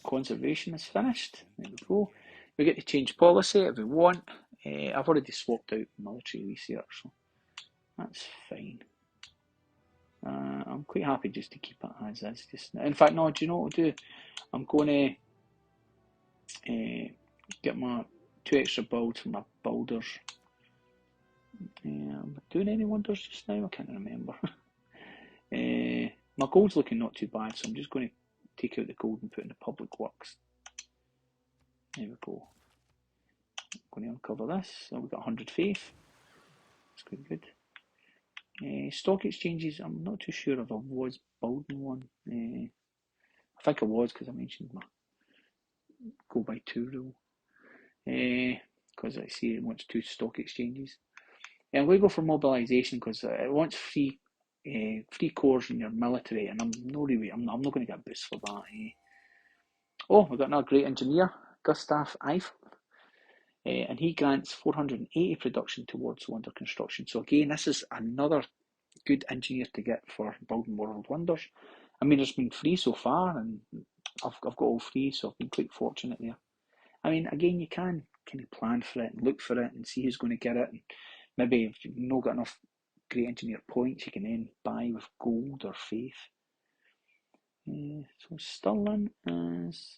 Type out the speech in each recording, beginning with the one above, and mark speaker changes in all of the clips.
Speaker 1: conservation is finished. There we go. We get to change policy if we want. I've already swapped out military research, so that's fine. I'm quite happy just to keep it as is just now. In fact, no, do you know what I'll do? I'm going to get my 2 extra builds for my builders. Am I doing any wonders just now? I can't remember. My gold's looking not too bad, so I'm just going to take out the gold and put in the public works. There we go. I'm going to uncover this. So we've got 100 faith. That's quite good. Stock exchanges, I'm not too sure if I was building one. I think I was because I mentioned my go by 2 rule. Because I see it wants 2 stock exchanges. I'm going to go for mobilisation because it wants free cores in your military, and I'm not going to get a boost for that. Oh, we've got another great engineer, Gustav Eiffel. And he grants 480 production towards Wonder Construction. So again, this is another good engineer to get for building world wonders. I mean, it's been free so far, and I've got all free, so I've been quite fortunate there. I mean, again, you can kind of plan for it and look for it and see who's going to get it. And maybe if you've not got enough great engineer points, you can then buy with gold or faith. So Stirling is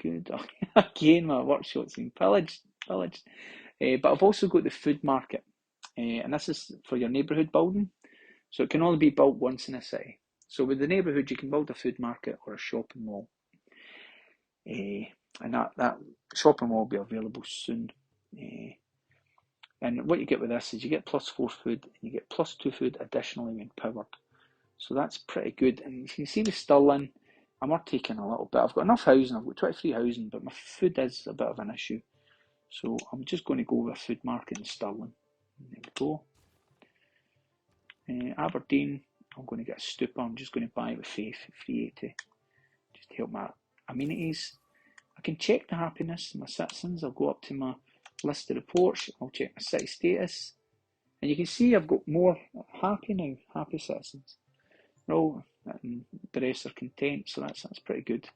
Speaker 1: good. Again, my workshop's been pillaged. But I've also got the food market, and this is for your neighbourhood building. So it can only be built once in a city. So with the neighbourhood, you can build a food market or a shopping mall. And that shopping mall will be available soon. And what you get with this is you get +4 food, and you get +2 food additionally when powered. So that's pretty good. And you can see with Stirling, I'm not taking a little bit. I've got enough housing, I've got 23 housing, but my food is a bit of an issue. So I'm just going to go with a food market in Stirling. There we go. Aberdeen, I'm going to get a stupa. I'm just going to buy it with faith, 380, just to help my amenities. I can check the happiness of my citizens. I'll go up to my list of reports. I'll check my city status. And you can see I've got more happy now, happy citizens. No, and the rest are content, so that's pretty good.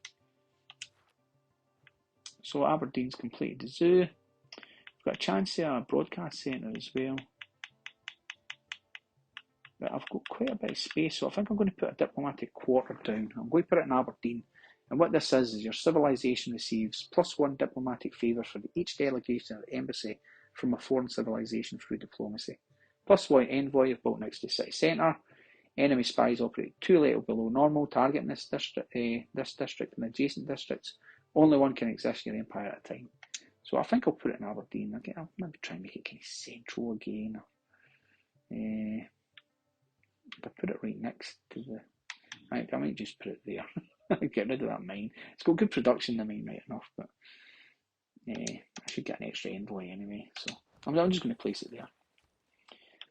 Speaker 1: So Aberdeen's completed the zoo. We've got a chance at a broadcast centre as well. But I've got quite a bit of space, so I think I'm going to put a diplomatic quarter down. I'm going to put it in Aberdeen. And what this is your civilization receives +1 diplomatic favour for each delegation or embassy from a foreign civilization through diplomacy. +1 envoy if built next to the city centre. Enemy spies operate 2 level below normal, targeting this district and adjacent districts. Only one can exist in your empire at a time. So I think I'll put it in Aberdeen. I'll maybe try and make it kind of central again. If I put it right next to the... I might just put it there. Get rid of that mine. It's got good production, the mine, right enough, but I should get an extra envoy anyway. So I'm just going to place it there.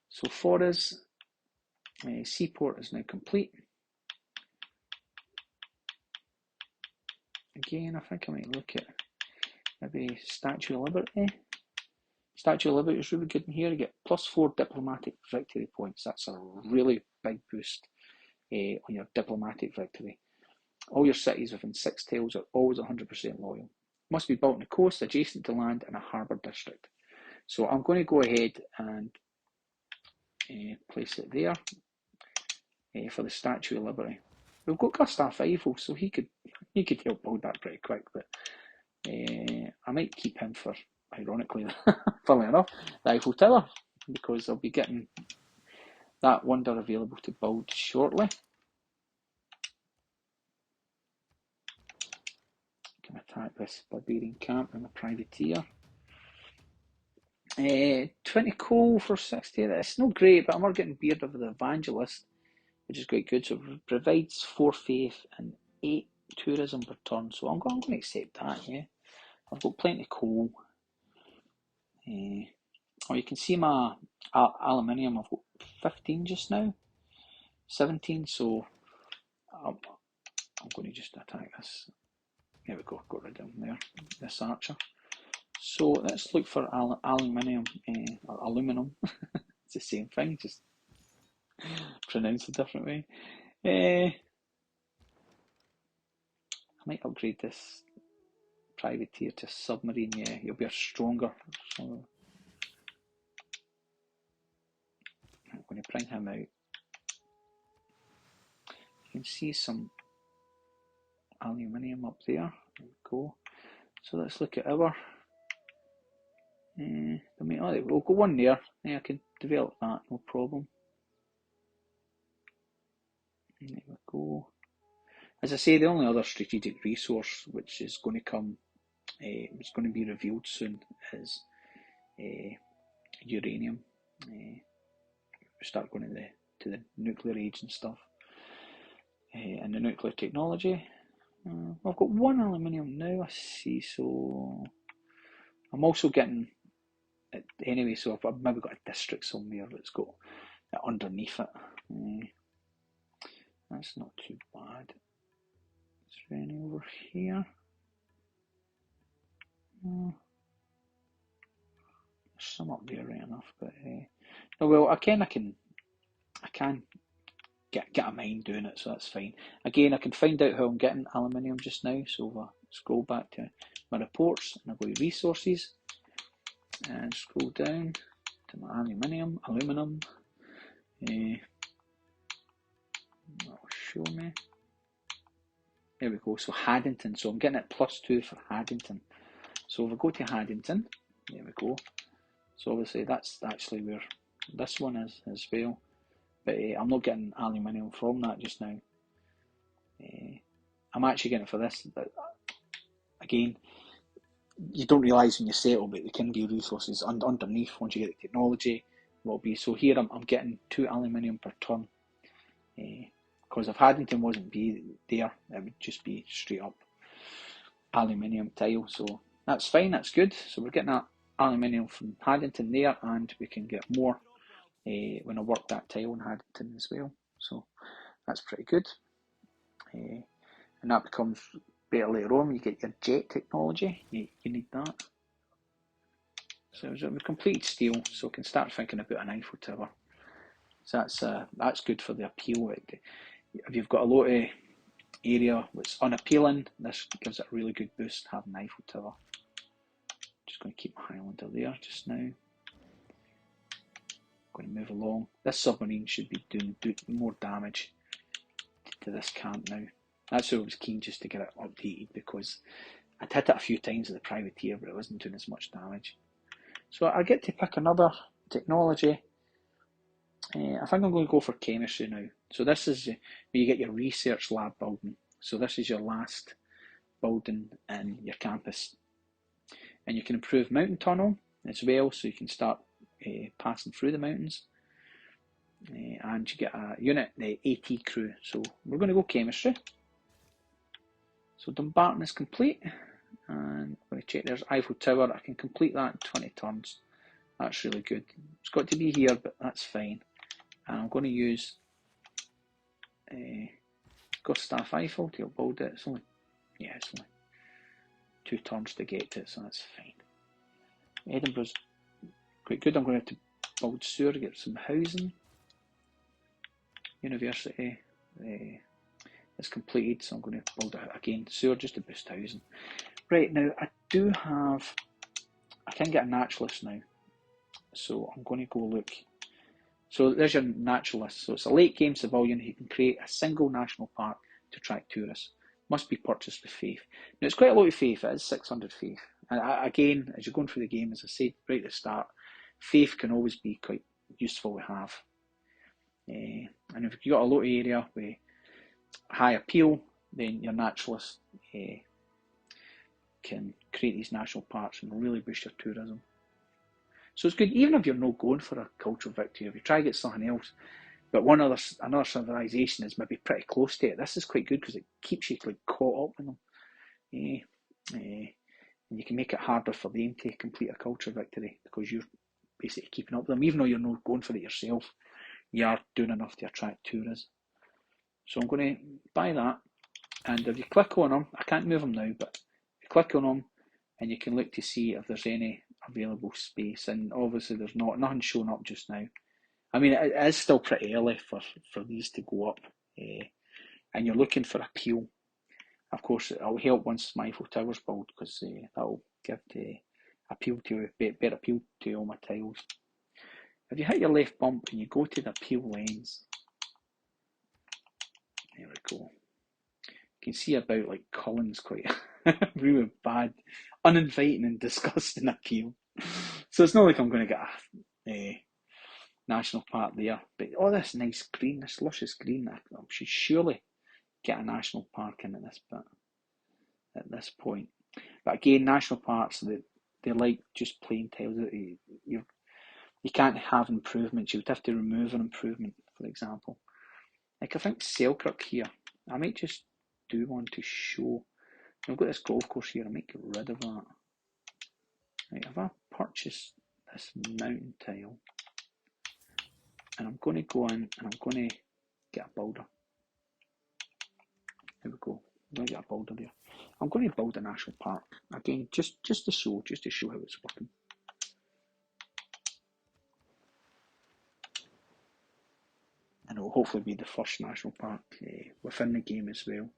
Speaker 1: So for us, seaport is now complete. Again, I think I might look at maybe Statue of Liberty. Statue of Liberty is really good in here. You get +4 diplomatic victory points. That's a really big boost on your diplomatic victory. All your cities within 6 tiles are always 100% loyal. Must be built on the coast, adjacent to land, in a harbour district. So I'm going to go ahead and place it there for the Statue of Liberty. We've got Gustav Eiffel, so he could help build that pretty quick, but I might keep him for, ironically, funnily enough, the Eiffel Tower, because I'll be getting that wonder available to build shortly. Can attack this barbarian camp and a privateer. 20 coal for 60. That's not great, but I'm not getting beard of the evangelist, which is quite good. So it provides 4 faith and 8 tourism per turn. So I'm going to accept that, yeah. I've got plenty of coal. You can see my aluminium. I've got 15 just now. 17, so I'm going to just attack this. There we go, got rid of him there, this archer. So let's look for aluminium, or aluminum. It's the same thing, just pronounced a different way. I might upgrade this privateer to submarine. Yeah, he'll be stronger. So I'm going to bring him out. You can see some aluminium up there. There we go. So let's look at our. We'll go one there. Yeah, I can develop that, no problem. There we go. As I say, the only other strategic resource which is going to come, it's going to be revealed soon, is uranium. We start going to the nuclear age and stuff, and the nuclear technology. I've got one aluminium now, I see, so I'm also getting it anyway, so I've maybe got a district somewhere that's got it underneath it. That's not too bad. Is there any over here? There's some up there right enough, but oh well, I can get a mine doing it, so that's fine. Again, I can find out how I'm getting aluminium just now, so if I scroll back to my reports and I go to resources and scroll down to my aluminum. That'll show me. There we go. So Haddington. So I'm getting it +2 for Haddington. So if I go to Haddington, there we go. So obviously that's actually where this one is as well. But I'm not getting aluminium from that just now. I'm actually getting it for this. But again, you don't realise when you settle, but there can be resources underneath once you get the technology. Will be so here. I'm getting 2 aluminium per ton. Because if Haddington wasn't be there, it would just be straight up aluminium tile. So that's fine. That's good. So we're getting that aluminium from Haddington there, and we can get more when I work that tile in Haddington as well. So that's pretty good. And that becomes better later on when you get your jet technology. You need that. So we've completed steel, so we can start thinking about an Eiffel Tower. So that's good for the appeal. If you've got a lot of area that's unappealing, this gives it a really good boost having an Eiffel Tower. Just going to keep my Highlander there just now. Going to move along. This submarine should be doing more damage to this camp now. That's why I was keen just to get it updated, because I'd hit it a few times with the privateer, but it wasn't doing as much damage. So I get to pick another technology. I think I'm going to go for chemistry now. So this is where you get your research lab building. So this is your last building in your campus. And you can improve mountain tunnel as well, so you can start passing through the mountains. And you get a unit, the AT crew. So we're going to go chemistry. So Dumbarton is complete. And I'm going to check there's Eiffel Tower. I can complete that in 20 turns. That's really good. It's got to be here, but that's fine. And I'm going to use Gustav Eiffel to build it. It's only 2 turns to get to it, so that's fine. Edinburgh's quite good. I'm going to have to build sewer to get some housing. University is completed, so I'm going to build it again. Sewer just to boost housing. Right, now I can get a naturalist now. So I'm going to go look. So there's your naturalist. So it's a late game civilian who can create a single national park to attract tourists. Must be purchased with faith. Now it's quite a lot of faith. It is 600 faith. And again, as you're going through the game, as I said right at the start, faith can always be quite useful to have. And if you've got a lot of area with high appeal, then your naturalist can create these national parks and really boost your tourism. So it's good, even if you're not going for a cultural victory, if you try to get something else, but another civilization is maybe pretty close to it. This is quite good because it keeps you like caught up with them. And you can make it harder for them to complete a cultural victory because you're basically keeping up with them. Even though you're not going for it yourself, you are doing enough to attract tourists. So I'm going to buy that. And if you click on them, I can't move them now, but you click on them and you can look to see if there's any available space. And obviously there's nothing showing up just now. I mean, it is still pretty early for these to go up. And you're looking for appeal. Of course, it'll help once my Eiffel Tower's built, because that'll give better appeal to all my tiles. If you hit your left bump and you go to the appeal lens, there we go. You can see about like Cullen's quite really bad, uninviting and disgusting appeal. So it's not like I'm going to get a national park there. But all this nice green, this luscious green, I should surely get a national park in at this point. But again, national parks, they're like just plain tiles. You can't have improvements. You would have to remove an improvement, for example. Like I think Selkirk here, I might just do one to show. I've got this golf course here, I might get rid of that. Right, if I purchase this mountain tile, and I'm going to go in and I'm going to get a builder. There we go. I'm going to get a builder there. I'm going to build a national park. Again, just to show how it's working. And it will hopefully be the first national park within the game as well.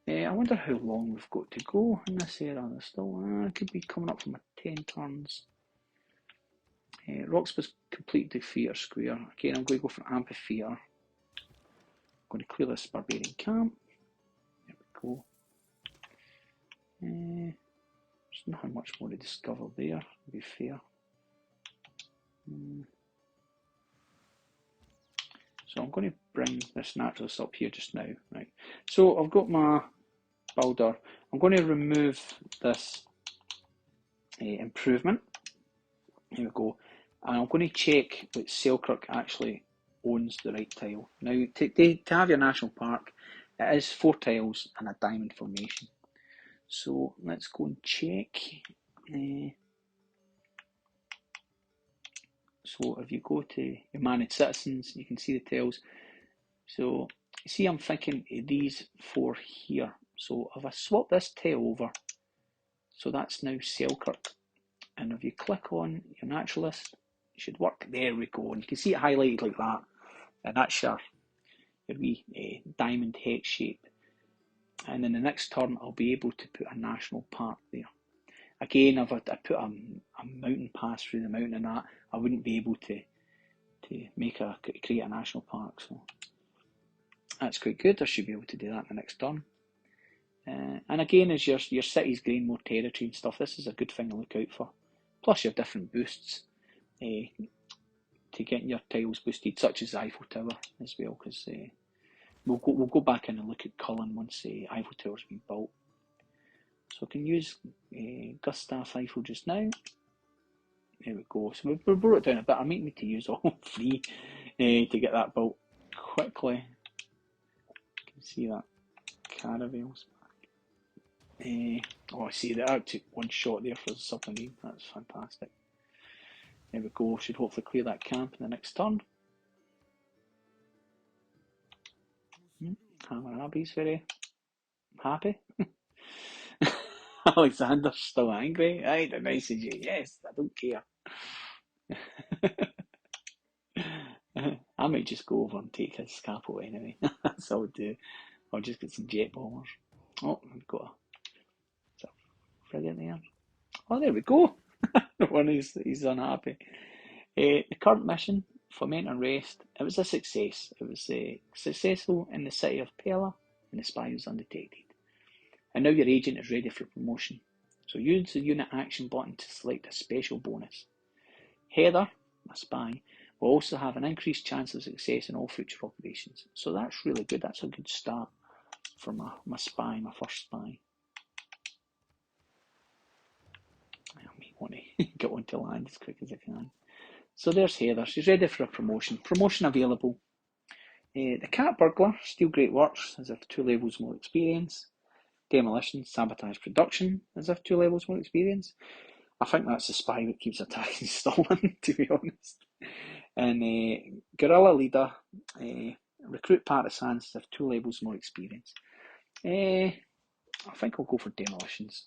Speaker 1: I wonder how long we've got to go in this area. There's still, could be coming up from 10 turns. Roxburgh's completed the theatre square. Again, I'm going to go for amphitheatre. I'm going to clear this barbarian camp. There we go. There's not much more to discover there, to be fair. So I'm going to bring this naturalist up here just now. Right. So I've got my builder. I'm going to remove this improvement. Here we go. And I'm going to check that Selkirk actually owns the right tile. Now, to have your national park, it is 4 tiles and a diamond formation. So let's go and check. So if you go to your managed citizens, you can see the tiles. So you see, I'm thinking of these 4 here. So if I swap this tile over, so that's now Selkirk. And if you click on your naturalist, it should work. There we go. And you can see it highlighted like that. And that's your wee diamond hex shape. And in the next turn, I'll be able to put a national park there. Again, if I put a mountain pass through the mountain and that, I wouldn't be able to create a national park. So that's quite good. I should be able to do that in the next turn. And again, as your cities gain more territory and stuff, this is a good thing to look out for. Plus, you have different boosts to get your tiles boosted, such as the Eiffel Tower as well. Because we'll go back in and look at Cullen once the Eiffel Tower's been built. So I can use Gustav Eiffel just now. There we go. So we brought it down a bit. I might need to use all 3 to get that built quickly. You can see that caravels. Oh, I see that. I took one shot there for the submarine. That's fantastic. There we go. Should hopefully clear that camp in the next turn. Hammurabi's very happy. Alexander's still angry. I the message you. Yes, I don't care. I might just go over and take his scalpel anyway. That's all I'll do. I'll just get some jet bombers. Oh, I've got a frigate there. Oh, there we go. One he's unhappy. The current mission, Foment and Rest, it was a success. It was successful in the city of Pella, and the spy was undetected. And now your agent is ready for promotion. So use the unit action button to select a special bonus. Heather, my spy, will also have an increased chance of success in all future operations. So that's really good. That's a good start for my spy, my first spy. I may want to get onto land as quick as I can. So there's Heather. She's ready for a promotion. Promotion available. The cat burglar, steal great works, as if 2 levels more experience. Demolition, sabotage production, as if 2 levels more experience. I think that's the spy that keeps attacking stolen, to be honest. And guerrilla leader, recruit partisans, as if 2 levels more experience. I think I'll go for demolitions.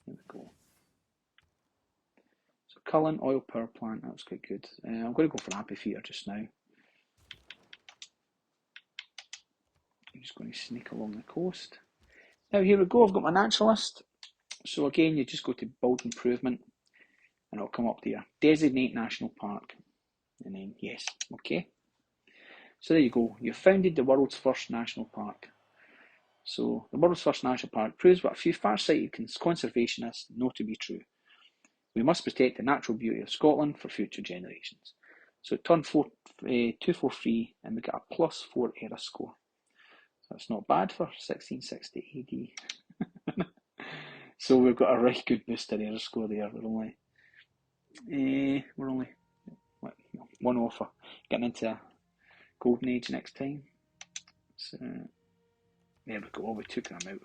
Speaker 1: There we go. So Cullen, oil power plant, that was quite good. I'm going to go for amphitheatre just now. just going to sneak along the coast. Now here we go, I've got my naturalist. So again, you just go to Build Improvement and it'll come up there. Designate National Park. And then yes, okay. So there you go, you've founded the world's first national park. So the world's first national park proves what a few far-sighted conservationists know to be true. We must protect the natural beauty of Scotland for future generations. So it turned 243 and we got a +4 error score. So that's not bad for 1660 AD. So we've got a right good booster error score there. We're only one off for getting into a golden age next time. So there we go. We took them out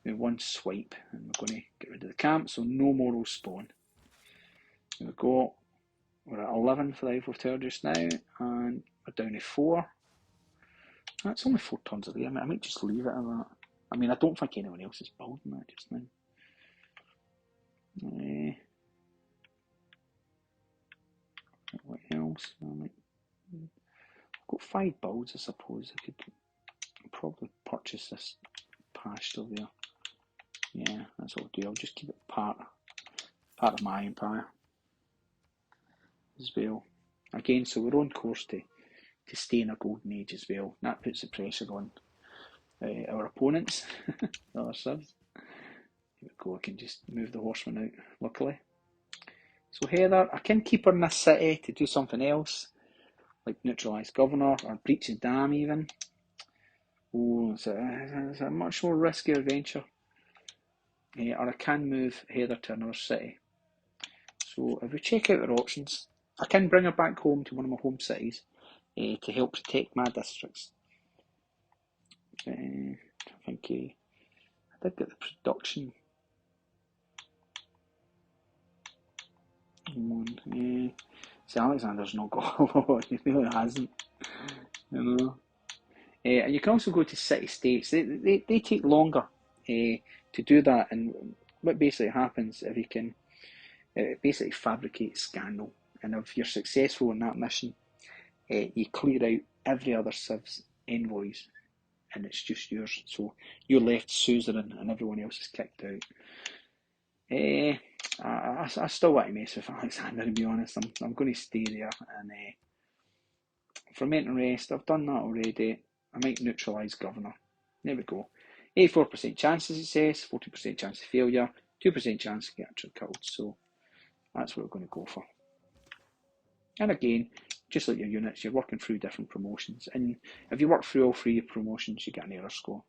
Speaker 1: with one swipe, and we're going to get rid of the camp. So no more will spawn. There we go. We're at 11 for the Eiffel Tower just now, and we're down to 4. That's only 4 turns away. I might just leave it at that. I mean, I don't think anyone else is building that just now. What else? I've got 5 builds, I suppose. I could probably purchase this pasture there. Yeah, that's what I'll do. I'll just keep it part of my empire as well. Again, so we're on course to stay in a golden age as well. That puts the pressure on our opponents, the other subs. Here we go, I can just move the horseman out, luckily. So Heather, I can keep her in this city to do something else, like neutralise governor or breach the dam even. Oh, it's a much more riskier venture. Or I can move Heather to another city. So if we check out our options, I can bring her back home to one of my home cities to help protect my districts. I think I did get the production. See, Alexander's not got a lot, he really hasn't, you know. And you can also go to city-states. They take longer to do that, and what basically happens if you can basically fabricate scandal, and if you're successful in that mission, you clear out every other civ's envoys, and it's just yours. So you're left suzerain, and everyone else is kicked out. I still want to mess with Alexander, to be honest. I'm going to stay there, and ferment and rest. I've done that already. I might neutralise governor. There we go. 84% chance of success, 40% chance of failure, 2% chance of getting killed. So that's what we're going to go for. And again, just like your units, you're working through different promotions. And if you work through all 3 promotions, you get an error score.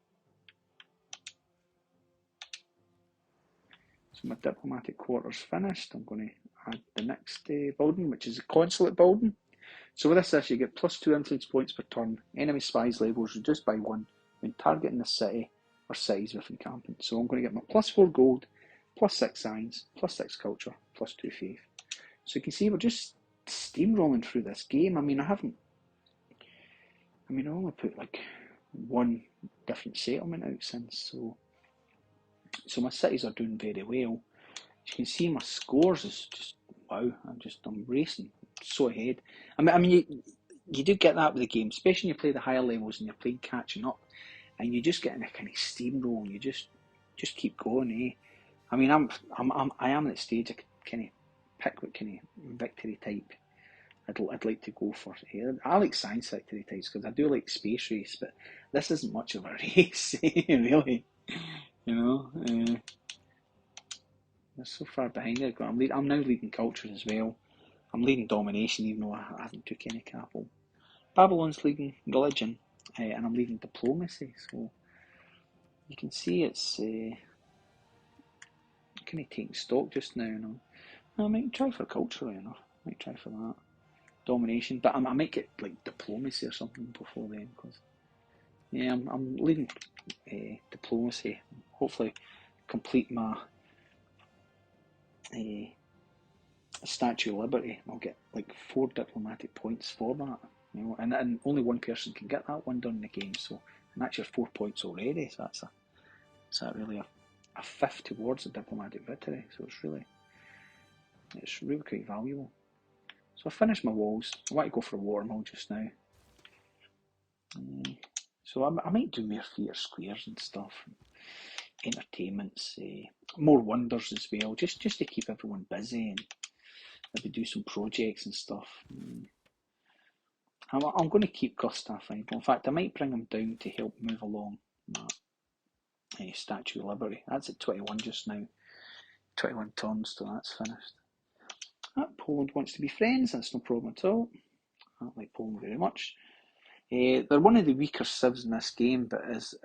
Speaker 1: So my diplomatic quarter's finished. I'm going to add the next building, which is a consulate building. So with this, you get +2 influence points per turn. Enemy spies levels reduced by 1 when targeting the city or cities with encampment. So I'm going to get my +4 gold, +6 science, +6 culture, +2 faith. So you can see we're just steamrolling through this game. I mean, I only put like 1 different settlement out since. So my cities are doing very well. As you can see, my scores is just wow. I'm racing so ahead. I mean, you do get that with the game, especially when you play the higher levels and you're playing catching up, and you just get in a kind of steamroll and you just keep going. I mean, I am at the stage I could kind of pick what kind of victory type I'd like to go for here. I like science victory types because I do like space race, but this isn't much of a race, really. You know, they're so far behind it. I'm now leading culture as well. I'm leading domination, even though I haven't took any capital. Babylon's leading religion, and I'm leading diplomacy. So you can see it's kind of taking stock just now. I might try for culture, I might try for that. Domination, but I might get like diplomacy or something before then, because yeah, I'm leading diplomacy. Hopefully, complete my Statue of Liberty. I'll get like 4 diplomatic points for that, and only 1 person can get that one done in the game. So, and that's your 4 points already. So that's really a 5th towards a diplomatic victory. So it's really quite valuable. So I finished my walls. I want to go for a water mill just now. So I might do more theatre squares and stuff, entertainments, more wonders as well, just to keep everyone busy and maybe do some projects and stuff. I'm going to keep Gustav Eiffel. In fact, I might bring him down to help move along that Statue of Liberty. That's at 21 just now. 21 turns till that's finished. Poland wants to be friends. That's no problem at all. I don't like Poland very much. They're one of the weaker civs in this game, but as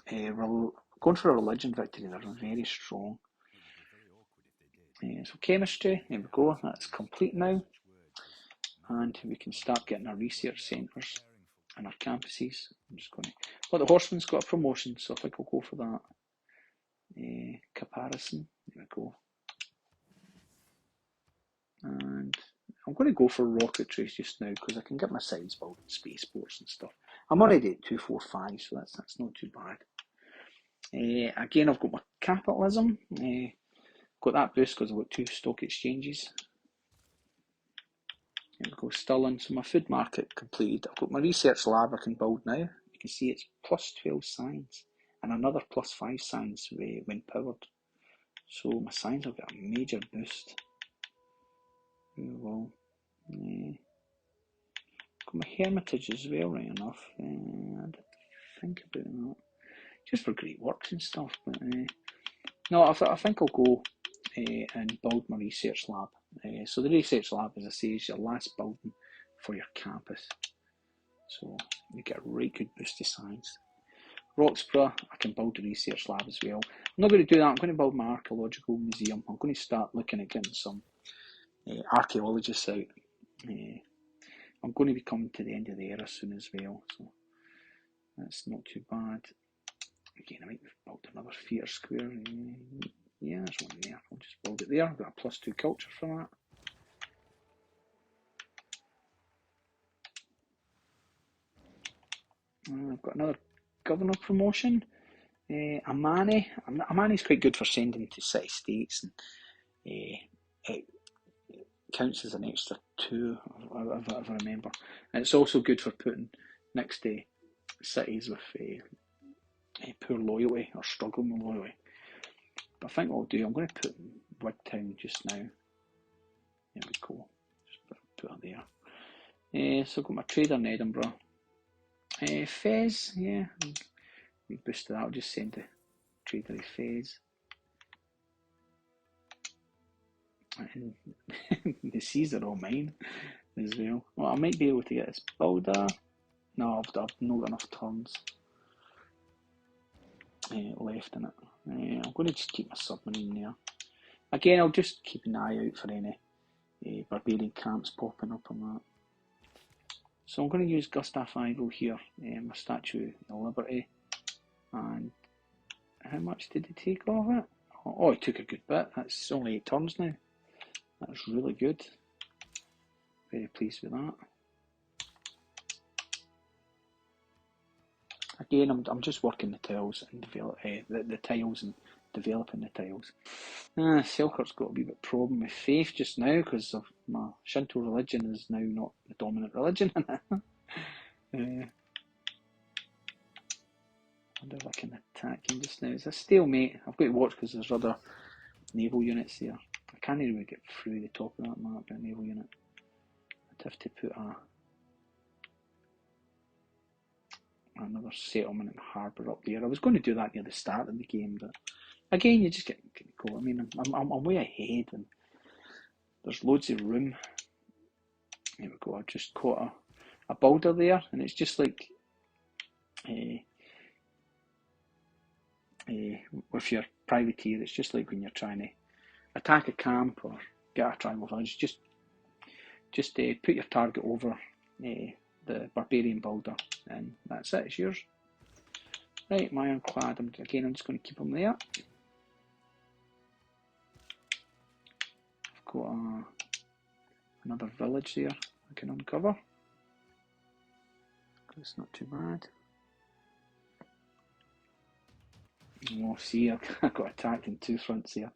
Speaker 1: going for a religion victory, they're very strong. So chemistry, there we go, that's complete now. And we can start getting our research centres and our campuses. I'm just going to... Well, the horseman's got a promotion, so I think I'll go for that. Comparison, there we go. And I'm going to go for rocketry just now because I can get my sides building spaceports and stuff. I'm already at 245, so that's not too bad. Again, I've got my capitalism. Got that boost because I've got 2 stock exchanges. There we go, Stirling. So my food market completed. I've got my research lab I can build now. You can see it's plus 12 science and another plus 5 science when powered. So my science will get a major boost. Well, got my hermitage as well, right enough. I did think about that. Just for great works and stuff. But no, I think I'll go and build my research lab. So the research lab, as I say, is your last building for your campus. So you get a right good boost to science. Roxburgh, I can build a research lab as well. I'm not going to do that. I'm going to build my archaeological museum. I'm going to start looking at getting some archaeologists out. I'm going to be coming to the end of the era soon as well, so that's not too bad. Again, I might build another theatre square. Yeah, there's one there. I'll just build it there. I've got a +2 culture for that. I've got another governor promotion. Amani. Amani's quite good for sending to city-states, and it counts as an extra 2, if I remember. And it's also good for putting next to cities with poor loyalty or struggling with loyalty. But I think what I'll do, I'm going to put Wigtown just now. There we go. Just put it there. So I've got my trader in Edinburgh. Fez, yeah. We boosted that. I'll just send the trader to Fez. And the seas are all mine as well. Well, I might be able to get this builder. No, I've not got enough turns left in it. I'm going to just keep my submarine there. Again, I'll just keep an eye out for any barbarian camps popping up on that. So I'm going to use Gustav Eiffel here, my Statue of Liberty. And how much did he take off it? Oh, he took a good bit. That's only 8 turns now. That's really good. Very pleased with that. Again, I'm just working the tiles and develop the tiles and developing the tiles. Selkirk's got a wee bit problem with faith just now because of my Shinto religion is now not the dominant religion. I wonder if I can attack him just now. It's a stalemate. I've got to watch because there's other naval units there. I can't really get through the top of that map by a naval unit. I'd have to put another settlement and harbour up there. I was going to do that near the start of the game, but again, you just get go. I mean, I'm way ahead, and there's loads of room. There we go. I just caught a boulder there, and it's just like with your privateer. It's just like when you're trying to attack a camp or get a triangle village. Just put your target over the barbarian boulder, and that's it. It's yours. Right, my ironclad. I'm just going to keep them there. I've got another village there I can uncover. It's not too bad. Oh, see, I got attacked in 2 fronts here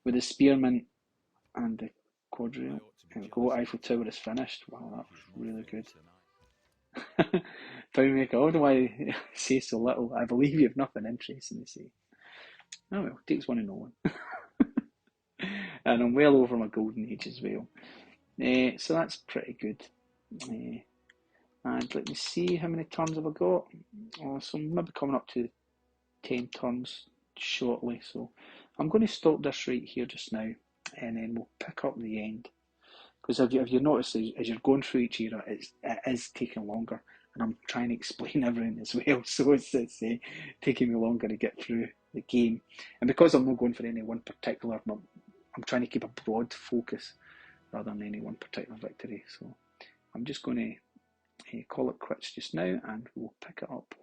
Speaker 1: with the spearmen and the quadrille. There we go. Eiffel Tower is finished. Wow, that was really good. Pound maker, I don't know why I say so little. I believe you have nothing interesting to say. Oh well, takes one to know one. And I'm well over my golden age as well. So that's pretty good. And let me see, how many turns have I got? Oh, so I'm maybe coming up to 10 turns shortly. So I'm going to stop this right here just now, and then we'll pick up the end. Because if you notice, as you're going through each era, it is taking longer, and I'm trying to explain everything as well, so it's taking me longer to get through the game. And because I'm not going for any one particular, I'm trying to keep a broad focus rather than any one particular victory. So I'm just going to call it quits just now, and we'll pick it up